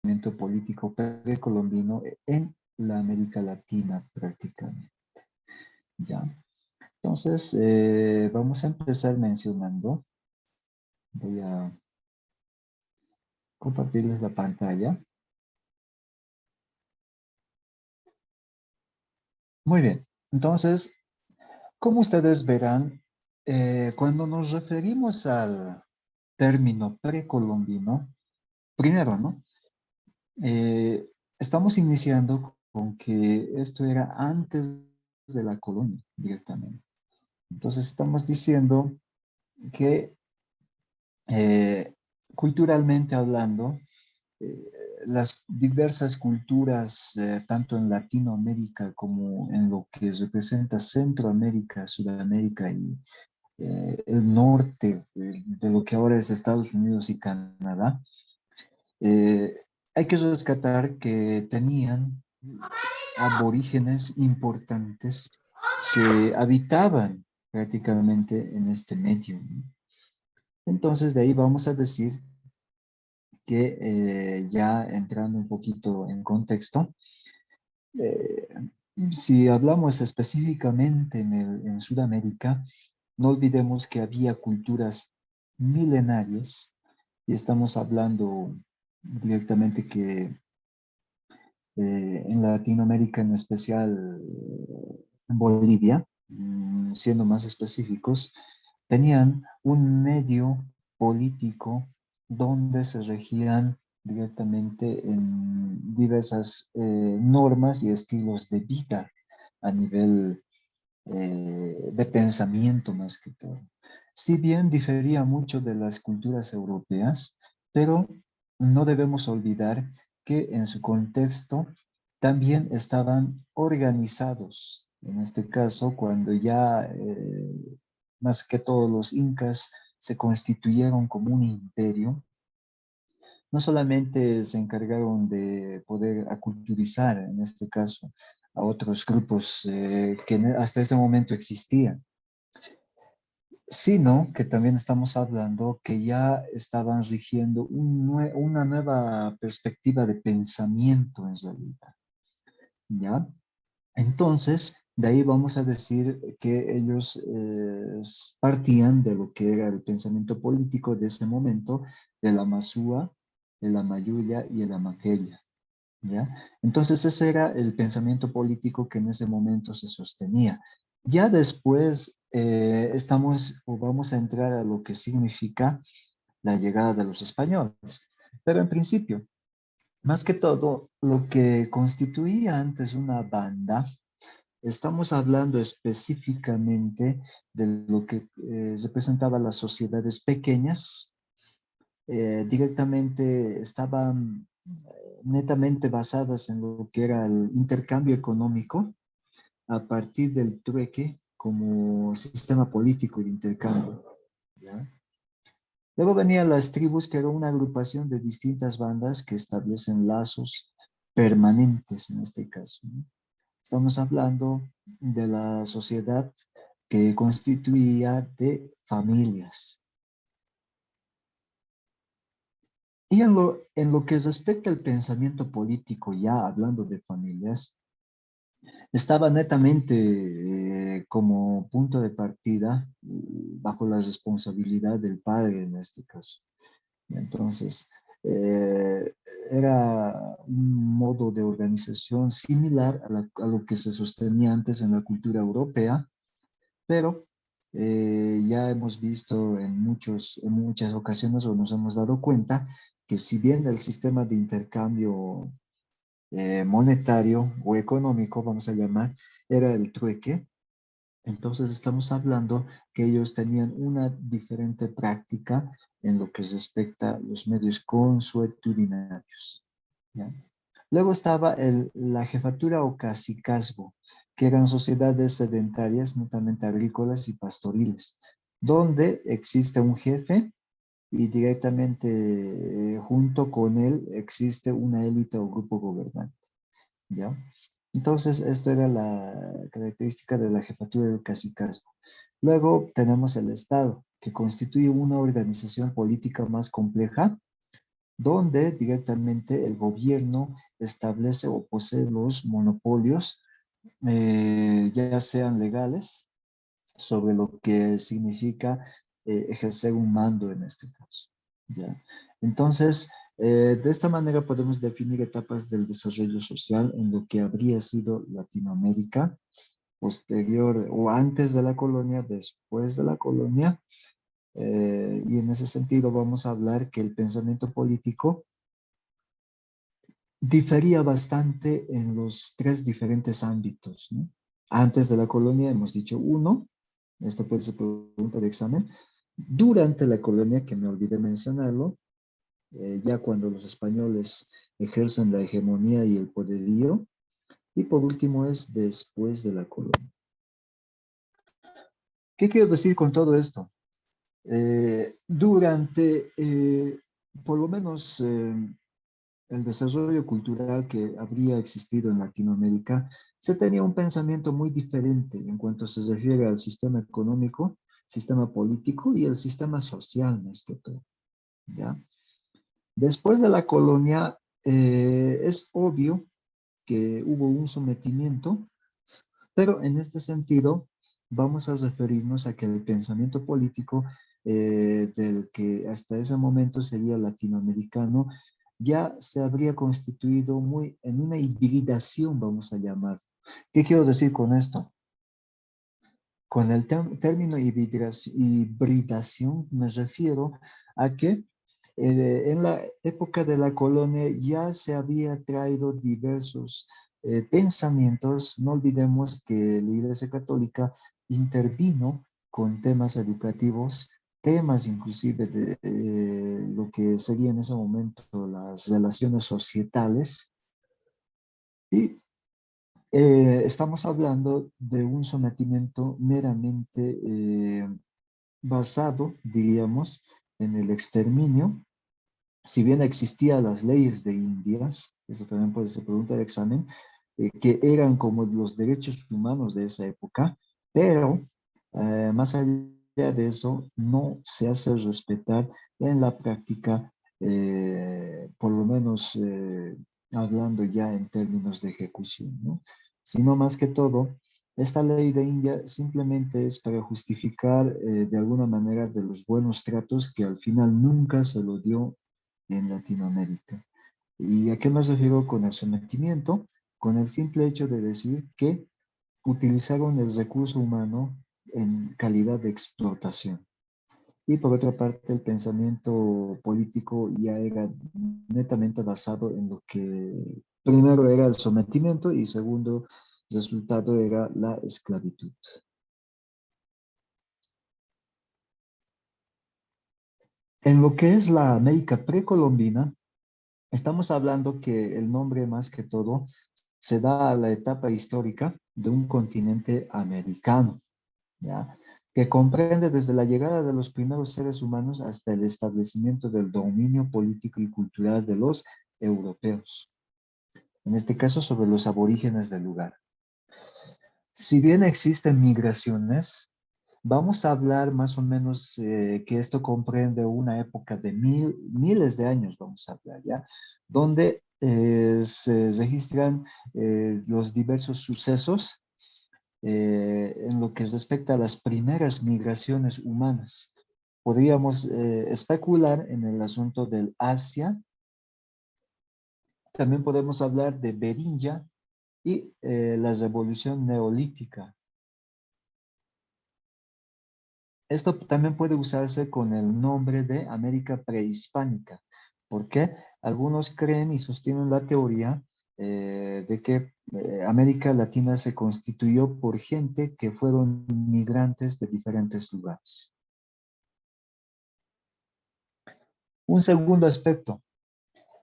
pensamiento político precolombino en la América Latina prácticamente. ¿Ya? Entonces, vamos a empezar mencionando. Voy a compartirles la pantalla. Muy bien. Entonces, como ustedes verán, cuando nos referimos al término precolombino, primero, ¿no? Estamos iniciando con que esto era antes de la colonia directamente. Entonces, estamos diciendo que culturalmente hablando, eh, las diversas culturas, tanto en Latinoamérica como en lo que representa Centroamérica, Sudamérica y el norte de lo que ahora es Estados Unidos y Canadá, eh, hay que rescatar que tenían aborígenes importantes que habitaban prácticamente en este medio, ¿no? Entonces, de ahí vamos a decir que ya entrando un poquito en contexto, eh, si hablamos específicamente en Sudamérica, no olvidemos que había culturas milenarias y estamos hablando directamente que en Latinoamérica, en especial en Bolivia, siendo más específicos, tenían un medio político donde se regían directamente en diversas normas y estilos de vida a nivel de pensamiento más que todo. Si bien difería mucho de las culturas europeas, pero no debemos olvidar que en su contexto también estaban organizados. En este caso, cuando ya más que todos los incas se constituyeron como un imperio, no solamente se encargaron de poder aculturizar, en este caso, a otros grupos que hasta ese momento existían, sino que también estamos hablando que ya estaban rigiendo una nueva perspectiva de pensamiento en realidad, ¿ya? Entonces, de ahí vamos a decir que ellos partían de lo que era el pensamiento político de ese momento, de la Masúa, de la Mayuya y de la Maqueya, ¿ya? Entonces ese era el pensamiento político que en ese momento se sostenía. Ya después estamos o vamos a entrar a lo que significa la llegada de los españoles. Pero en principio, más que todo, lo que constituía antes una banda, estamos hablando específicamente de lo que representaba las sociedades pequeñas, directamente estaban netamente basadas en lo que era el intercambio económico a partir del trueque como sistema político de intercambio, ¿ya? Luego venían las tribus, que era una agrupación de distintas bandas que establecen lazos permanentes en este caso, ¿no? Estamos hablando de la sociedad que constituía de familias. Y en lo que respecta al pensamiento político, ya hablando de familias, estaba netamente como punto de partida bajo la responsabilidad del padre en este caso. Y entonces, eh, era un modo de organización similar a lo que se sostenía antes en la cultura europea, pero ya hemos visto en muchas ocasiones o nos hemos dado cuenta que si bien el sistema de intercambio monetario o económico, vamos a llamar, era el trueque, entonces estamos hablando que ellos tenían una diferente práctica en lo que respecta a los medios consuetudinarios, ¿ya? Luego estaba la jefatura o cacicazgo, que eran sociedades sedentarias, netamente agrícolas y pastoriles, donde existe un jefe y directamente junto con él existe una élite o grupo gobernante, ¿ya? Entonces, esto era la característica de la jefatura del cacicazgo. Luego tenemos el Estado, que constituye una organización política más compleja, donde directamente el gobierno establece o posee los monopolios, ya sean legales, sobre lo que significa ejercer un mando en este caso. ¿Ya? Entonces, de esta manera podemos definir etapas del desarrollo social en lo que habría sido Latinoamérica, posterior o antes de la colonia, después de la colonia, y en ese sentido vamos a hablar que el pensamiento político difería bastante en los tres diferentes ámbitos, ¿no? Antes de la colonia hemos dicho uno, esto puede ser pregunta de examen. Durante la colonia, que me olvidé mencionarlo, ya cuando los españoles ejercen la hegemonía y el poderío. Y por último es después de la colonia. ¿Qué quiero decir con todo esto? Durante, por lo menos, el desarrollo cultural que habría existido en Latinoamérica, se tenía un pensamiento muy diferente en cuanto se refiere al sistema económico, sistema político y el sistema social, más que todo, ¿ya? Después de la colonia, es obvio que hubo un sometimiento, pero en este sentido vamos a referirnos a que el pensamiento político del que hasta ese momento sería latinoamericano ya se habría constituido muy en una hibridación, vamos a llamar. ¿Qué quiero decir con esto? Con el término hibridación me refiero a que en la época de la colonia ya se había traído diversos pensamientos. No olvidemos que la Iglesia Católica intervino con temas educativos, temas inclusive de lo que sería en ese momento las relaciones societales. Y estamos hablando de un sometimiento meramente basado, diríamos, en el exterminio. Si bien existían las leyes de Indias, eso también puede ser pregunta de examen, que eran como los derechos humanos de esa época, pero más allá de eso, no se hace respetar en la práctica, por lo menos hablando ya en términos de ejecución, ¿no? Sino más que todo, esta ley de India simplemente es para justificar de alguna manera de los buenos tratos que al final nunca se lo dio en Latinoamérica. ¿Y a qué me refiero con el sometimiento? Con el simple hecho de decir que utilizaron el recurso humano en calidad de explotación. Y por otra parte, el pensamiento político ya era netamente basado en lo que primero era el sometimiento y segundo resultado era la esclavitud. En lo que es la América precolombina, estamos hablando que el nombre más que todo se da a la etapa histórica de un continente americano, ¿ya? Que comprende desde la llegada de los primeros seres humanos hasta el establecimiento del dominio político y cultural de los europeos, en este caso sobre los aborígenes del lugar. Si bien existen migraciones, vamos a hablar más o menos que esto comprende una época de miles de años, vamos a hablar, ¿ya? Donde se registran los diversos sucesos en lo que respecta a las primeras migraciones humanas. Podríamos especular en el asunto del Asia, también podemos hablar de Beringia y la revolución neolítica. Esto también puede usarse con el nombre de América prehispánica, porque algunos creen y sostienen la teoría de que América Latina se constituyó por gente que fueron migrantes de diferentes lugares. Un segundo aspecto,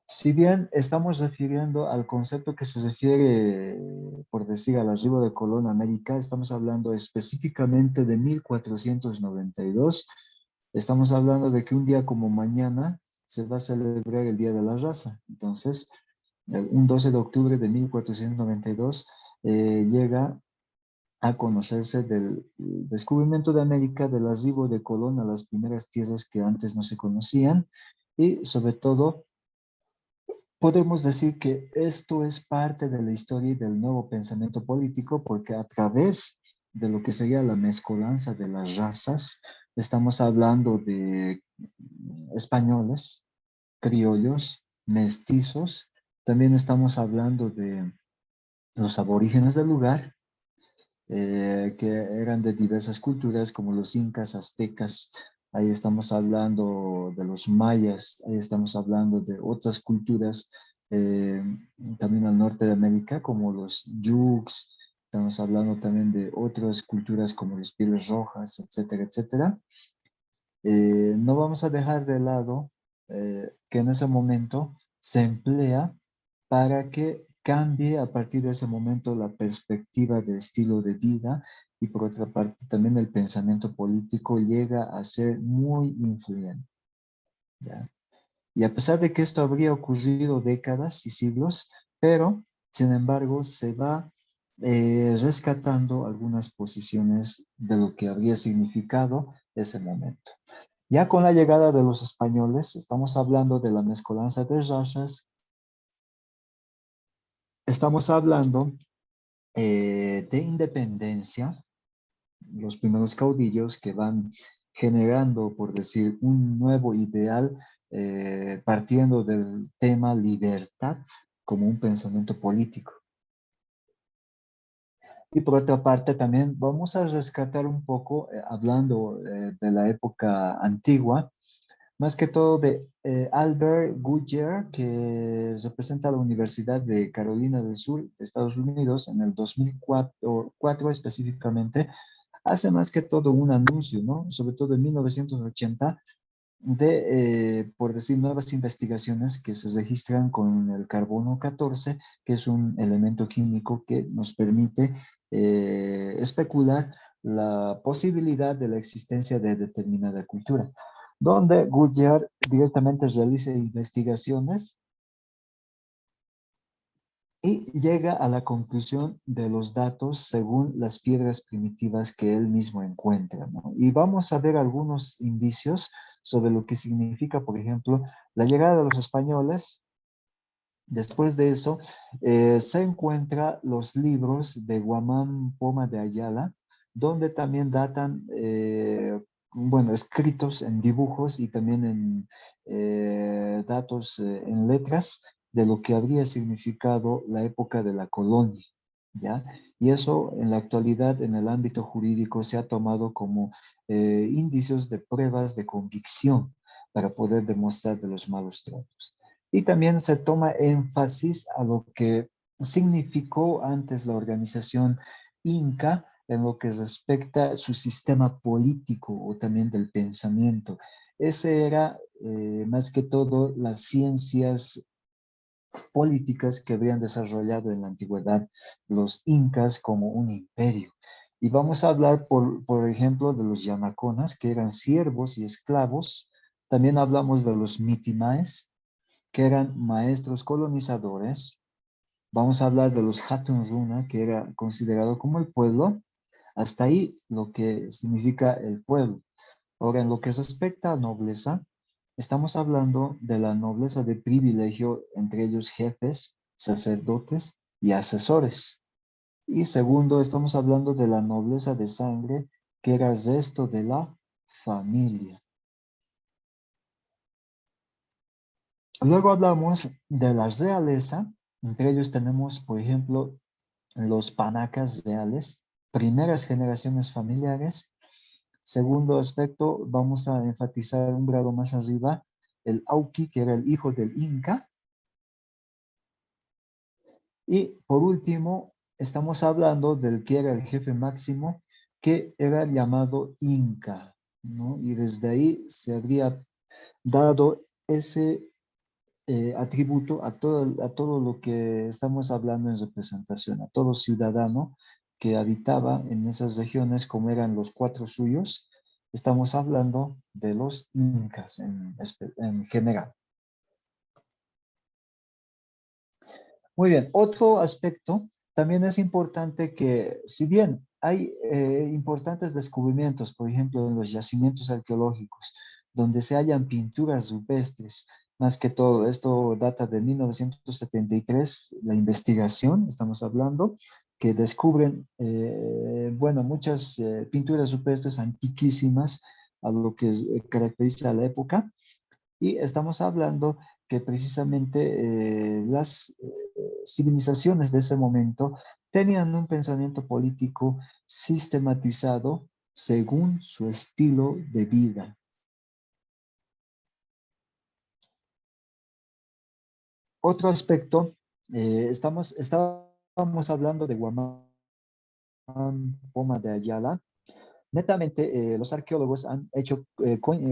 si bien estamos refiriendo al concepto que se refiere, por decir, al arribo de Colón a América, estamos hablando específicamente de 1492. Estamos hablando de que un día como mañana se va a celebrar el Día de la Raza. Entonces, un 12 de octubre de 1492 llega a conocerse del descubrimiento de América, del arribo de Colón a las primeras tierras que antes no se conocían y sobre todo podemos decir que esto es parte de la historia y del nuevo pensamiento político, porque a través de lo que sería la mezcolanza de las razas, estamos hablando de españoles, criollos, mestizos, también estamos hablando de los aborígenes del lugar, que eran de diversas culturas como los incas, aztecas, ahí estamos hablando de los mayas, ahí estamos hablando de otras culturas eh, también al norte de América como los yugs, estamos hablando también de otras culturas como los pieles rojas, etcétera, etcétera. No vamos a dejar de lado que en ese momento se emplea para que cambie a partir de ese momento la perspectiva de estilo de vida y por otra parte también el pensamiento político llega a ser muy influyente, ¿ya? Y a pesar de que esto habría ocurrido décadas y siglos, pero sin embargo se va rescatando algunas posiciones de lo que habría significado ese momento. Ya con la llegada de los españoles, estamos hablando de la mezcolanza de razas, estamos hablando de independencia, los primeros caudillos que van generando, por decir, un nuevo ideal, partiendo del tema libertad como un pensamiento político. Y por otra parte, también vamos a rescatar un poco, hablando de la época antigua, más que todo de Albert Goodyear, que representa a la Universidad de Carolina del Sur de Estados Unidos en el 2004 específicamente, hace más que todo un anuncio, ¿no? Sobre todo en 1980, por decir, nuevas investigaciones que se registran con el carbono 14, que es un elemento químico que nos permite especular la posibilidad de la existencia de determinada cultura, donde Goodyear directamente realiza investigaciones y llega a la conclusión de los datos según las piedras primitivas que él mismo encuentra, ¿no? Y vamos a ver algunos indicios sobre lo que significa, por ejemplo, la llegada de los españoles. Después de eso, se encuentran los libros de Guamán Poma de Ayala, donde también datan, bueno, escritos en dibujos y también en datos en letras de lo que habría significado la época de la colonia, ¿ya? Y eso en la actualidad en el ámbito jurídico se ha tomado como indicios de pruebas de convicción para poder demostrar de los malos tratos. Y también se toma énfasis a lo que significó antes la organización Inca en lo que respecta a su sistema político o también del pensamiento. Ese era más que todo las ciencias políticas que habían desarrollado en la antigüedad los incas como un imperio. Y vamos a hablar, por ejemplo, de los yanaconas, que eran siervos y esclavos. También hablamos de los mitimaes, que eran maestros colonizadores. Vamos a hablar de los Hatun Runa, que era considerado como el pueblo. Hasta ahí lo que significa el pueblo. Ahora, en lo que respecta a nobleza, estamos hablando de la nobleza de privilegio, entre ellos jefes, sacerdotes y asesores. Y segundo, estamos hablando de la nobleza de sangre, que era el resto de la familia. Luego hablamos de la realeza, entre ellos tenemos, por ejemplo, los panacas reales, primeras generaciones familiares. Segundo aspecto, vamos a enfatizar un grado más arriba, el Auqui, que era el hijo del Inca. Y por último, estamos hablando del que era el jefe máximo, que era llamado Inca, ¿no? Y desde ahí se habría dado ese atributo a todo lo que estamos hablando en representación, a todo ciudadano que habitaba en esas regiones como eran los cuatro suyos. Estamos hablando de los incas en general. Muy bien, otro aspecto también es importante que, si bien hay importantes descubrimientos, por ejemplo, en los yacimientos arqueológicos, donde se hallan pinturas rupestres Más que todo, esto data de 1973, la investigación, estamos hablando, que descubren, bueno, muchas pinturas rupestres antiquísimas a lo que caracteriza a la época, y estamos hablando que precisamente las civilizaciones de ese momento tenían un pensamiento político sistematizado según su estilo de vida. Otro aspecto, estábamos hablando de Guamán Poma de Ayala. Netamente, los arqueólogos han hecho,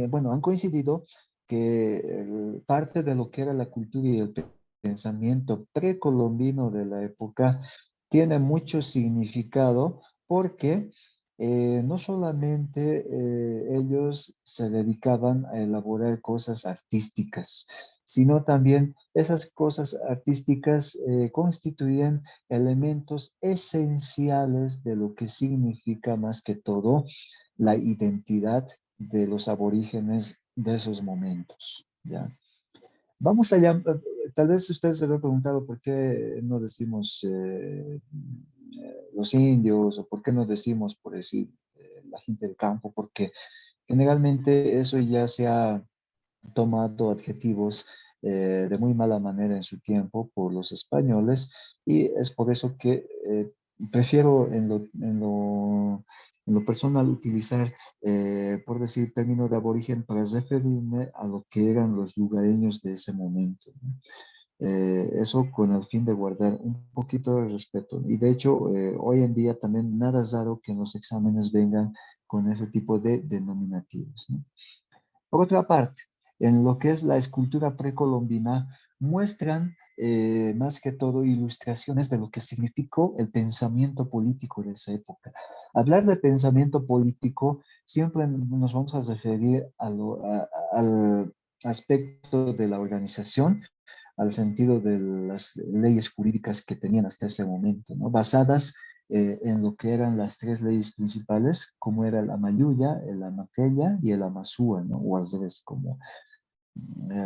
bueno, han coincidido que parte de lo que era la cultura y el pensamiento precolombino de la época tiene mucho significado porque no solamente ellos se dedicaban a elaborar cosas artísticas, sino también esas cosas artísticas constituían elementos esenciales de lo que significa más que todo la identidad de los aborígenes de esos momentos, ¿ya? Vamos allá, tal vez ustedes se lo han preguntado por qué no decimos los indios o por qué no decimos, por decir, la gente del campo, porque generalmente eso ya se ha tomado adjetivos de muy mala manera en su tiempo por los españoles y es por eso que prefiero en lo personal utilizar, por decir, término de aborigen para referirme a lo que eran los lugareños de ese momento, ¿no? Eso con el fin de guardar un poquito de respeto. Y de hecho, hoy en día también nada es raro que en los exámenes vengan con ese tipo de denominativos, ¿no? Por otra parte, en lo que es la escultura precolombina, muestran más que todo ilustraciones de lo que significó el pensamiento político de esa época. Hablar de pensamiento político, siempre nos vamos a referir al aspecto de la organización, al sentido de las leyes jurídicas que tenían hasta ese momento, ¿no? Basadas en lo que eran las tres leyes principales, como era el Amayuya, el Amaqueya y el Amazúa, ¿no? O al revés, como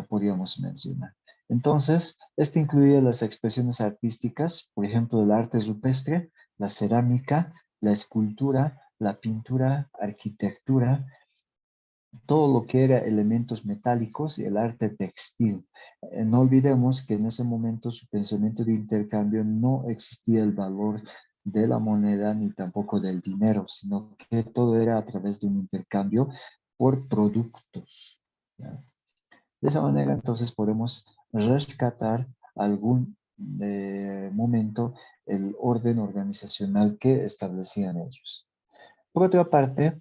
podríamos mencionar. Entonces, este incluía las expresiones artísticas, por ejemplo, el arte rupestre, la cerámica, la escultura, la pintura, arquitectura, todo lo que era elementos metálicos y el arte textil. No olvidemos que en ese momento su pensamiento de intercambio no existía el valor de la moneda ni tampoco del dinero, sino que todo era a través de un intercambio por productos, ¿ya? De esa manera entonces podemos rescatar algún momento el orden organizacional que establecían ellos. Por otra parte,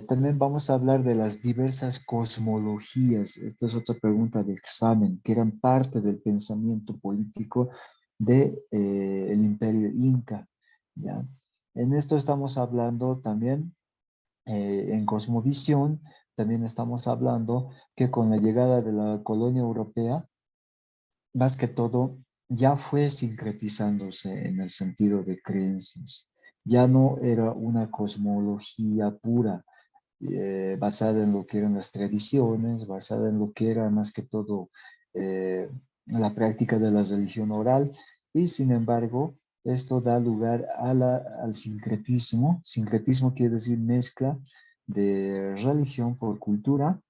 también vamos a hablar de las diversas cosmologías. Esta es otra pregunta de examen, que eran parte del pensamiento político del el Imperio Inca, ¿ya? En esto estamos hablando también, en cosmovisión, también estamos hablando que con la llegada de la colonia europea, más que todo, ya fue sincretizándose en el sentido de creencias. Ya no era una cosmología pura, basada en lo que eran las tradiciones, basada en lo que era más que todo la práctica de la religión oral, y sin embargo, esto da lugar al sincretismo. Sincretismo quiere decir mezcla de religión por cultura,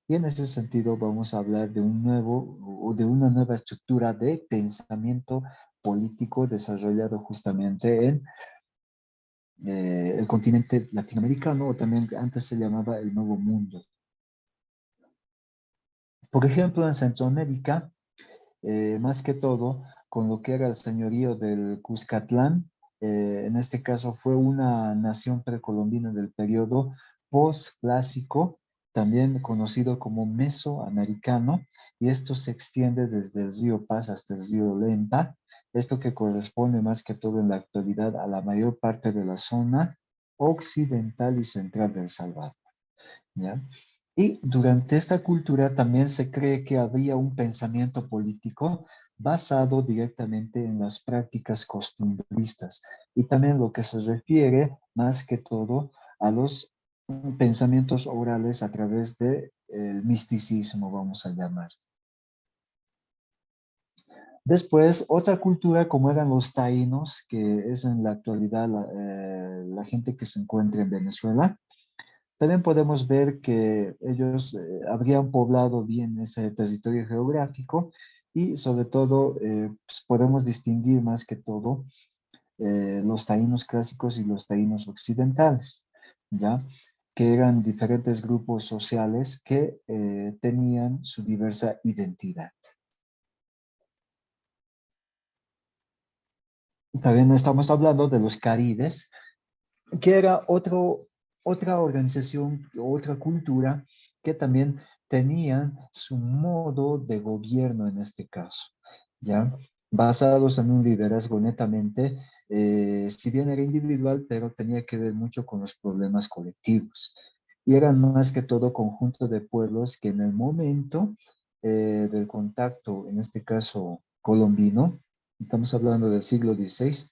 y en ese sentido vamos a hablar de un nuevo o de una nueva estructura de pensamiento político desarrollado justamente en el continente latinoamericano, o también antes se llamaba el Nuevo Mundo. Por ejemplo, en Centroamérica, más que todo, con lo que era el señorío del Cuscatlán, en este caso fue una nación precolombina del periodo postclásico, también conocido como mesoamericano, y esto se extiende desde el río Paz hasta el río Lempa, esto que corresponde más que todo en la actualidad a la mayor parte de la zona occidental y central de El Salvador, ¿ya? Y durante esta cultura también se cree que había un pensamiento político basado directamente en las prácticas costumbristas y también lo que se refiere más que todo a los pensamientos orales a través de el misticismo, vamos a llamar. Después, otra cultura como eran los taínos, que es en la actualidad la gente que se encuentra en Venezuela. También podemos ver que ellos habrían poblado bien ese territorio geográfico y sobre todo pues podemos distinguir más que todo los taínos clásicos y los taínos occidentales, ¿ya? Que eran diferentes grupos sociales que tenían su diversa identidad. También estamos hablando de los caribes, que era otra organización, otra cultura que también tenían su modo de gobierno en este caso, ¿ya? Basados en un liderazgo netamente, si bien era individual, pero tenía que ver mucho con los problemas colectivos. Y eran más que todo conjunto de pueblos que en el momento del contacto, en este caso colombino, estamos hablando del siglo XVI,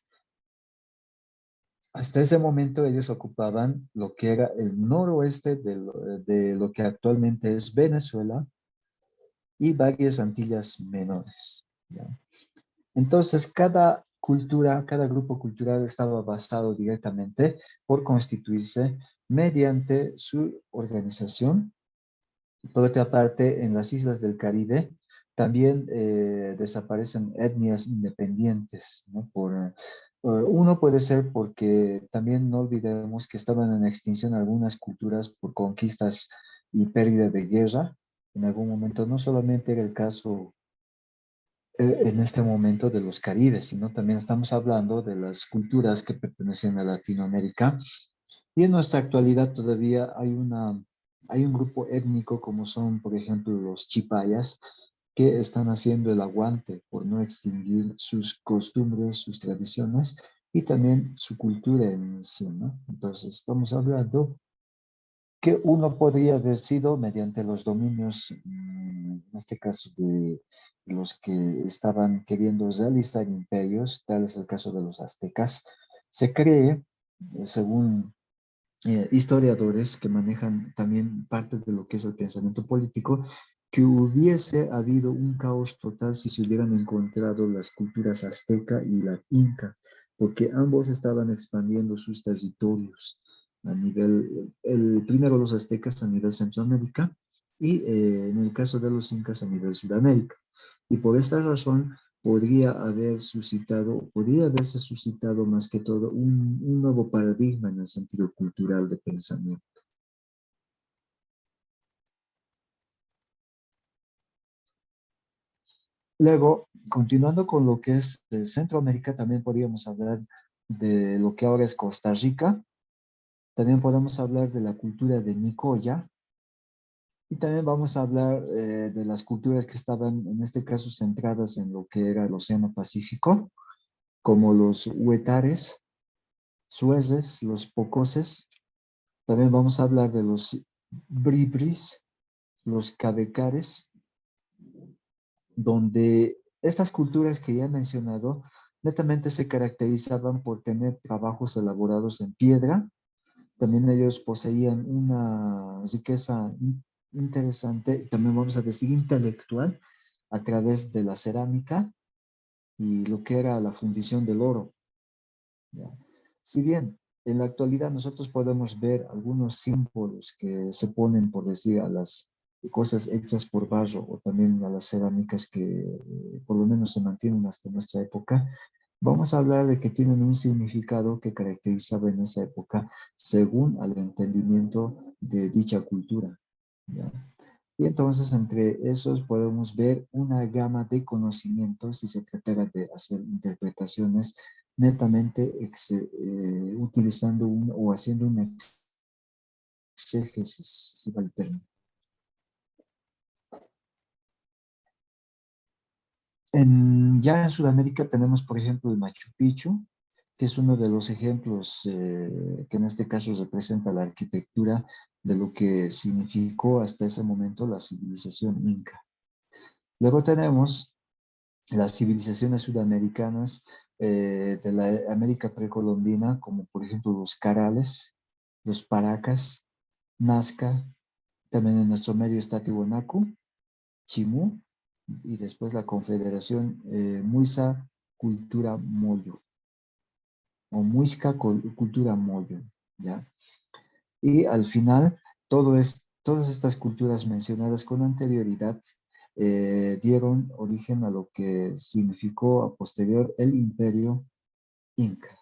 hasta ese momento ellos ocupaban lo que era el noroeste de lo que actualmente es Venezuela y varias Antillas menores, ¿ya? Entonces, cada cultura, cada grupo cultural estaba basado directamente por constituirse mediante su organización. Por otra parte, en las islas del Caribe también desaparecen etnias independientes, ¿no? Uno puede ser porque también no olvidemos que estaban en extinción algunas culturas por conquistas y pérdida de guerra. En algún momento no solamente era el caso en este momento de los Caribes, sino también estamos hablando de las culturas que pertenecen a Latinoamérica y en nuestra actualidad todavía hay un grupo étnico como son, por ejemplo, los chipayas, que están haciendo el aguante por no extinguir sus costumbres, sus tradiciones y también su cultura en sí, ¿no? Entonces, estamos hablando que uno podría haber sido mediante los dominios, en este caso de los que estaban queriendo realizar imperios, tal es el caso de los aztecas. Se cree, según historiadores que manejan también parte de lo que es el pensamiento político, que hubiese habido un caos total si se hubieran encontrado las culturas azteca y la inca, porque ambos estaban expandiendo sus territorios a nivel, primero los aztecas a nivel Centroamérica y en el caso de los incas a nivel Sudamérica. Y por esta razón podría haberse suscitado más que todo un nuevo paradigma en el sentido cultural de pensamiento. Luego, continuando con lo que es Centroamérica, también podríamos hablar de lo que ahora es Costa Rica, también podemos hablar de la cultura de Nicoya y también vamos a hablar de las culturas que estaban en este caso centradas en lo que era el Océano Pacífico, como los huetares, sueces, los pocoses. También vamos a hablar de los bribris, los cabecares, donde estas culturas que ya he mencionado netamente se caracterizaban por tener trabajos elaborados en piedra. También ellos poseían una riqueza interesante, también vamos a decir intelectual, a través de la cerámica y lo que era la fundición del oro, ¿ya? Si bien en la actualidad nosotros podemos ver algunos símbolos que se ponen, por decir, a las cosas hechas por barro o también a las cerámicas que por lo menos se mantienen hasta nuestra época, vamos a hablar de que tienen un significado que caracterizaba en esa época según al entendimiento de dicha cultura, ¿ya? Y entonces entre esos podemos ver una gama de conocimientos si se tratara de hacer interpretaciones netamente utilizando o haciendo una exégesis, si va el término. Ya en Sudamérica tenemos, por ejemplo, el Machu Picchu, que es uno de los ejemplos que en este caso representa la arquitectura de lo que significó hasta ese momento la civilización inca. Luego tenemos las civilizaciones sudamericanas de la América precolombina, como por ejemplo los Carales, los Paracas, Nazca, también en nuestro medio está Tiwanaku, Chimú, y después la Confederación Muisca Cultura Moyo, o Muisca Cultura Moyo, ¿ya? Y al final, todas estas culturas mencionadas con anterioridad dieron origen a lo que significó a posterior el Imperio Inca.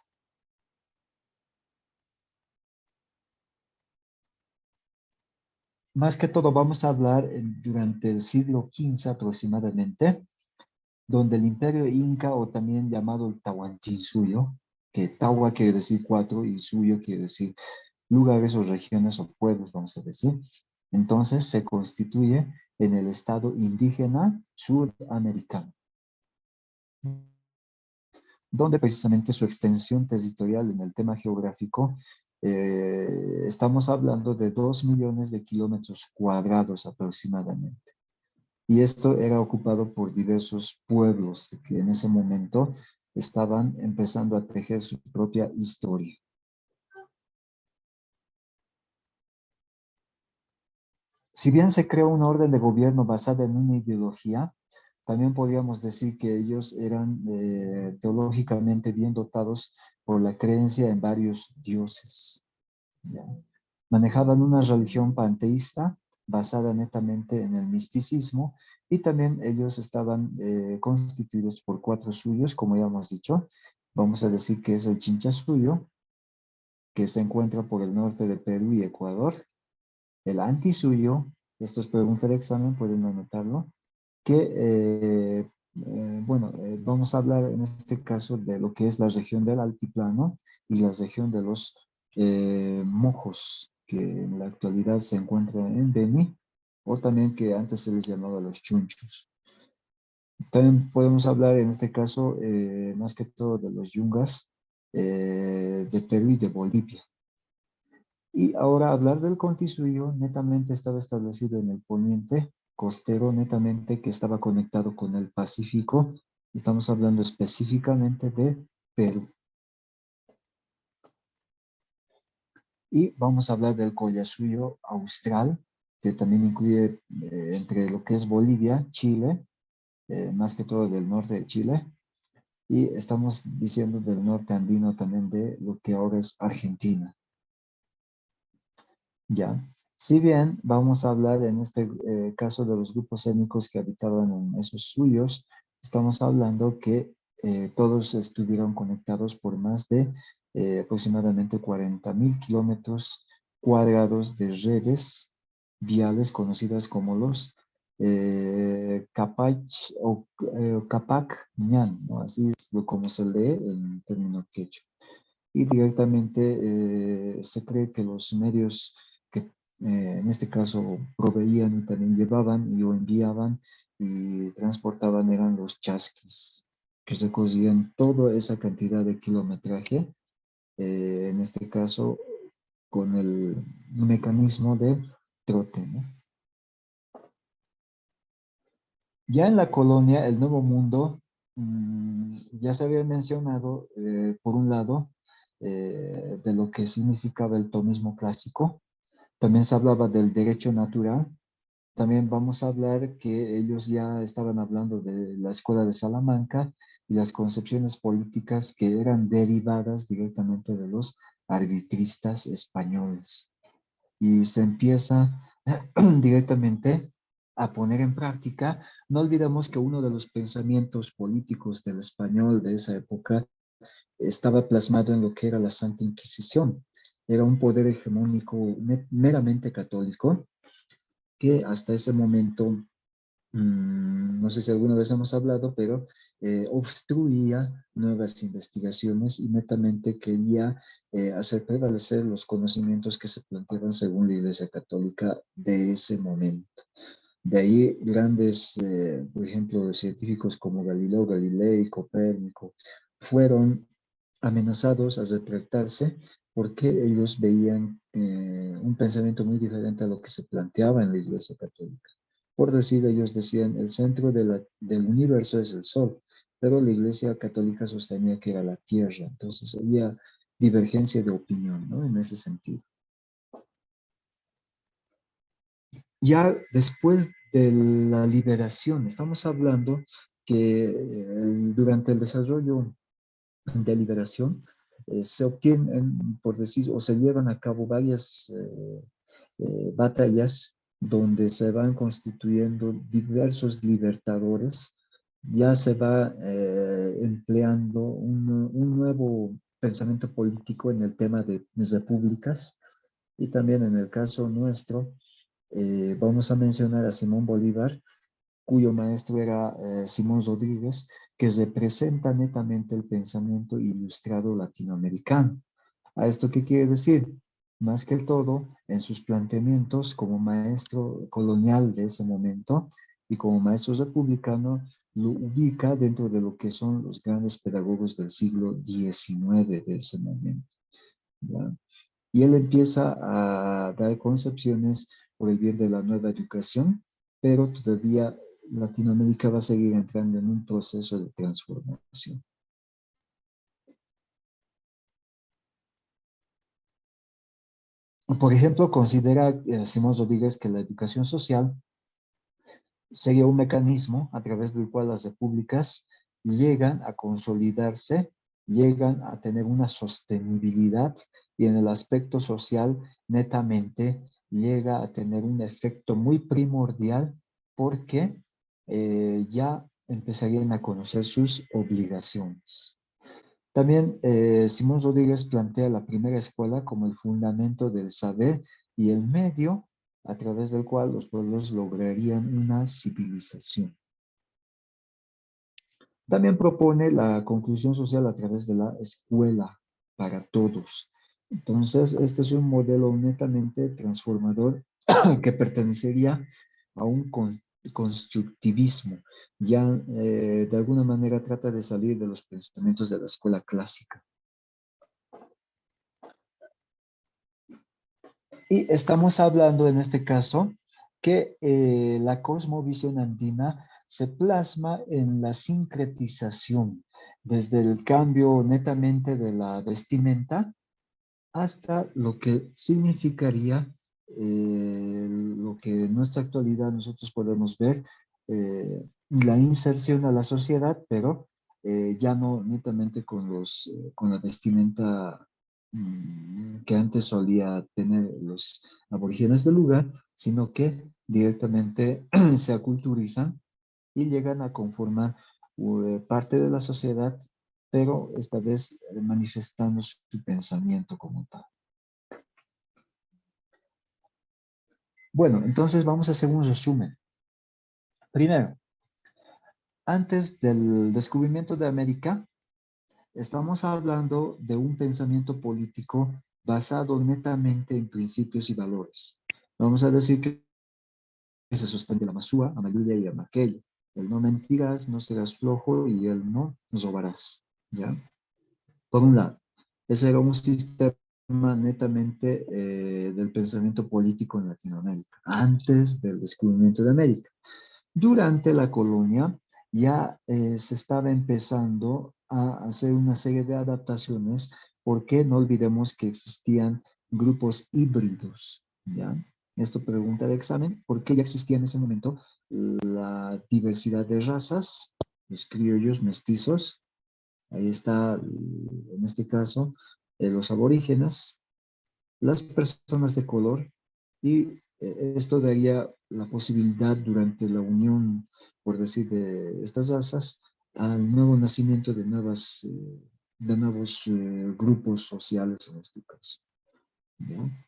Más que todo vamos a hablar durante el siglo XV aproximadamente, donde el Imperio Inca, o también llamado el Tahuantinsuyo, que Tawa quiere decir cuatro y Suyo quiere decir lugares o regiones o pueblos, vamos a decir. Entonces se constituye en el estado indígena suramericano, donde precisamente su extensión territorial en el tema geográfico, estamos hablando de 2 millones de kilómetros cuadrados aproximadamente. Y esto era ocupado por diversos pueblos que en ese momento estaban empezando a tejer su propia historia. Si bien se creó un orden de gobierno basada en una ideología, también podríamos decir que ellos eran teológicamente bien dotados por la creencia en varios dioses, ¿ya? Manejaban una religión panteísta basada netamente en el misticismo, y también ellos estaban constituidos por cuatro suyos, como ya hemos dicho. Vamos a decir que es el Chinchasuyo, que se encuentra por el norte de Perú y Ecuador; el Antisuyo, esto es por un examen, pueden anotarlo, que, bueno, vamos a hablar en este caso de lo que es la región del altiplano y la región de los mojos, que en la actualidad se encuentran en Beni, o también que antes se les llamaba los chunchos. También podemos hablar en este caso más que todo de los yungas de Perú y de Bolivia. Y ahora hablar del Constituyo, netamente estaba establecido en el poniente costero, netamente que estaba conectado con el Pacífico. Estamos hablando específicamente de Perú. Y vamos a hablar del Collasuyo austral, que también incluye entre lo que es Bolivia, Chile, más que todo del norte de Chile, y estamos diciendo del norte andino también de lo que ahora es Argentina. Ya, si bien vamos a hablar en este caso de los grupos étnicos que habitaban en esos suyos, estamos hablando que todos estuvieron conectados por más de aproximadamente 40.000 kilómetros cuadrados de redes viales conocidas como los Capach o Capac Ñan, ¿no? Así es como se lee en término quechua. Y directamente se cree que los medios que en este caso proveían y también llevaban y o enviaban y transportaban eran los chasquis, que se cosían toda esa cantidad de kilometraje, en este caso con el mecanismo de trote, ¿no? Ya en la colonia, el Nuevo Mundo, ya se había mencionado, por un lado, de lo que significaba el tomismo clásico. También se hablaba del derecho natural. También vamos a hablar que ellos ya estaban hablando de la escuela de Salamanca y las concepciones políticas que eran derivadas directamente de los arbitristas españoles. Y se empieza directamente a poner en práctica. No olvidemos que uno de los pensamientos políticos del español de esa época estaba plasmado en lo que era la Santa Inquisición. Era un poder hegemónico meramente católico que hasta ese momento, no sé si alguna vez hemos hablado, pero obstruía nuevas investigaciones y netamente quería hacer prevalecer los conocimientos que se planteaban según la Iglesia Católica de ese momento. De ahí grandes, por ejemplo, científicos como Galileo Galilei, Copérnico, fueron amenazados a retractarse porque ellos veían un pensamiento muy diferente a lo que se planteaba en la Iglesia Católica. Por decir, ellos decían, el centro del universo es el Sol, pero la Iglesia Católica sostenía que era la Tierra. Entonces había divergencia de opinión, ¿no? En ese sentido. Ya después de la liberación. Estamos hablando que durante el desarrollo de liberación se obtienen, por decir, o se llevan a cabo varias batallas donde se van constituyendo diversos libertadores. Ya se va empleando un nuevo pensamiento político en el tema de repúblicas y también en el caso nuestro, vamos a mencionar a Simón Bolívar, cuyo maestro era Simón Rodríguez, que representa netamente el pensamiento ilustrado latinoamericano. ¿A esto qué quiere decir? Más que todo, en sus planteamientos como maestro colonial de ese momento y como maestro republicano, lo ubica dentro de lo que son los grandes pedagogos del siglo XIX de ese momento. ¿Ya? Y él empieza a dar concepciones por el bien de la nueva educación, pero todavía Latinoamérica va a seguir entrando en un proceso de transformación. Por ejemplo, considera Simón Rodríguez que la educación social sería un mecanismo a través del cual las repúblicas llegan a consolidarse, llegan a tener una sostenibilidad y en el aspecto social netamente llega a tener un efecto muy primordial porque ya empezarían a conocer sus obligaciones. También Simón Rodríguez plantea la primera escuela como el fundamento del saber y el medio a través del cual los pueblos lograrían una civilización. También propone la conclusión social a través de la escuela para todos. Entonces, este es un modelo netamente transformador que pertenecería a un constructivismo. Ya de alguna manera trata de salir de los pensamientos de la escuela clásica. Y estamos hablando en este caso que la cosmovisión andina se plasma en la sincretización, desde el cambio netamente de la vestimenta hasta lo que significaría lo que en nuestra actualidad nosotros podemos ver, la inserción a la sociedad, pero ya no netamente con la vestimenta que antes solía tener los aborígenes del lugar, sino que directamente se aculturizan y llegan a conformar parte de la sociedad, pero esta vez manifestando su pensamiento como tal. Bueno, entonces vamos a hacer un resumen. Primero, antes del descubrimiento de América, estamos hablando de un pensamiento político basado netamente en principios y valores. Vamos a decir que se sostiene la Masúa, Amayuya y Amaquella. El no mentirás, no serás flojo y el no robarás. ¿Ya? Por un lado, ese era un sistema netamente del pensamiento político en Latinoamérica, antes del descubrimiento de América. Durante la colonia ya se estaba empezando a hacer una serie de adaptaciones porque no olvidemos que existían grupos híbridos, ¿ya? Esto pregunta de examen, ¿por qué ya existía en ese momento la diversidad de razas, los criollos mestizos? Ahí está, en este caso, los aborígenes, las personas de color y esto daría la posibilidad durante la unión, por decir, de estas razas al nuevo nacimiento de nuevos grupos sociales en este caso. ¿Ya?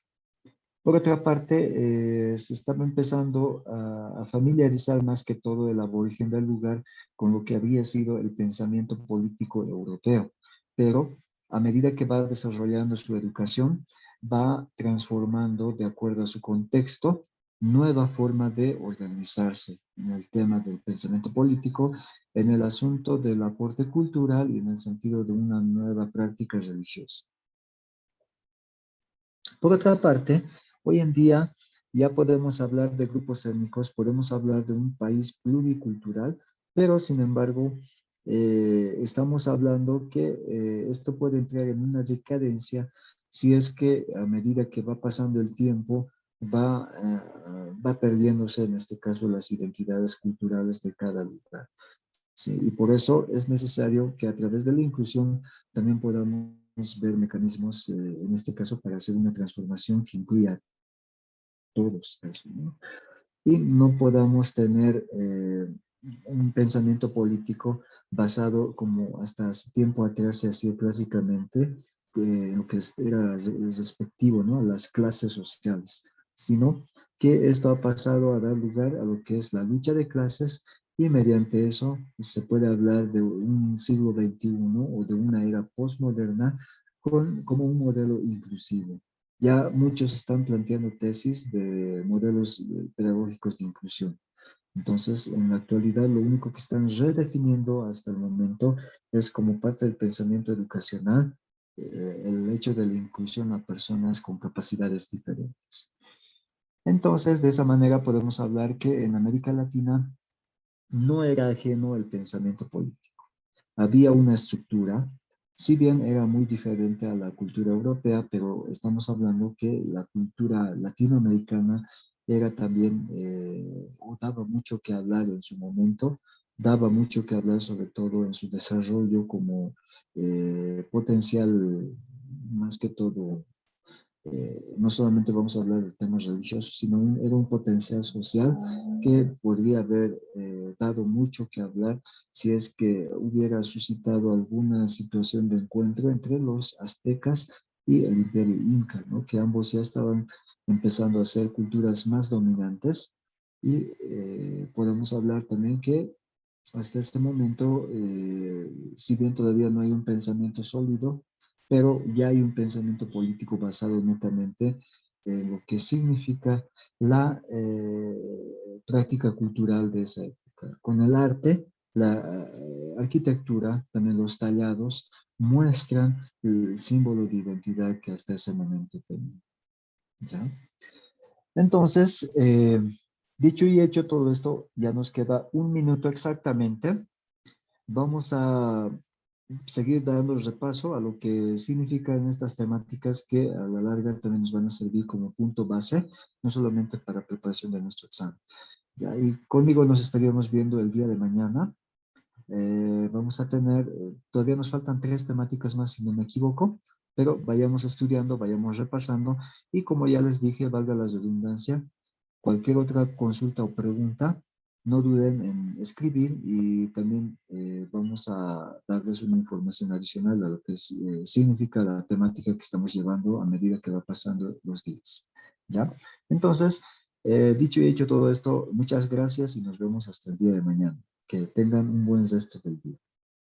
Por otra parte, se estaba empezando a familiarizar más que todo el aborigen del lugar con lo que había sido el pensamiento político europeo, pero a medida que va desarrollando su educación, va transformando de acuerdo a su contexto nueva forma de organizarse en el tema del pensamiento político, en el asunto del aporte cultural y en el sentido de una nueva práctica religiosa. Por otra parte, hoy en día ya podemos hablar de grupos étnicos, podemos hablar de un país pluricultural, pero sin embargo, estamos hablando que esto puede entrar en una decadencia si es que a medida que va pasando el tiempo, va perdiéndose en este caso las identidades culturales de cada lugar. Sí, y por eso es necesario que a través de la inclusión también podamos ver mecanismos, en este caso, para hacer una transformación que incluya a todos, eso, ¿no? Y no podamos tener un pensamiento político basado, como hasta hace tiempo atrás se hacía clásicamente, lo que era respectivo, ¿no?, a las clases sociales, sino que esto ha pasado a dar lugar a lo que es la lucha de clases, y mediante eso se puede hablar de un siglo XXI o de una era postmoderna como un modelo inclusivo. Ya muchos están planteando tesis de modelos pedagógicos de inclusión. Entonces, en la actualidad, lo único que están redefiniendo hasta el momento es, como parte del pensamiento educacional, el hecho de la inclusión a personas con capacidades diferentes. Entonces, de esa manera podemos hablar que en América Latina no era ajeno el pensamiento político. Había una estructura, si bien era muy diferente a la cultura europea, pero estamos hablando que la cultura latinoamericana era también, o daba mucho que hablar en su momento, daba mucho que hablar sobre todo en su desarrollo como potencial, más que todo, no solamente vamos a hablar de temas religiosos, sino era un potencial social que podría haber dado mucho que hablar si es que hubiera suscitado alguna situación de encuentro entre los aztecas y el imperio inca, ¿no?, que ambos ya estaban empezando a ser culturas más dominantes. Y podemos hablar también que hasta este momento, si bien todavía no hay un pensamiento sólido, pero ya hay un pensamiento político basado netamente en lo que significa la práctica cultural de esa época. Con el arte, la arquitectura, también los tallados, muestran el símbolo de identidad que hasta ese momento tenía. ¿Ya? Entonces, dicho y hecho todo esto, ya nos queda un minuto exactamente. Vamos a seguir dando repaso a lo que significan estas temáticas, que a la larga también nos van a servir como punto base, no solamente para preparación de nuestro examen. Ya, y conmigo nos estaríamos viendo el día de mañana. Vamos a tener, todavía nos faltan 3 temáticas más, si no me equivoco, pero vayamos estudiando, vayamos repasando, y como ya les dije, valga la redundancia, cualquier otra consulta o pregunta, no duden en escribir, y también vamos a darles una información adicional a lo que significa la temática que estamos llevando a medida que va pasando los días. ¿Ya? Entonces, dicho y hecho todo esto, muchas gracias y nos vemos hasta el día de mañana. Que tengan un buen resto del día.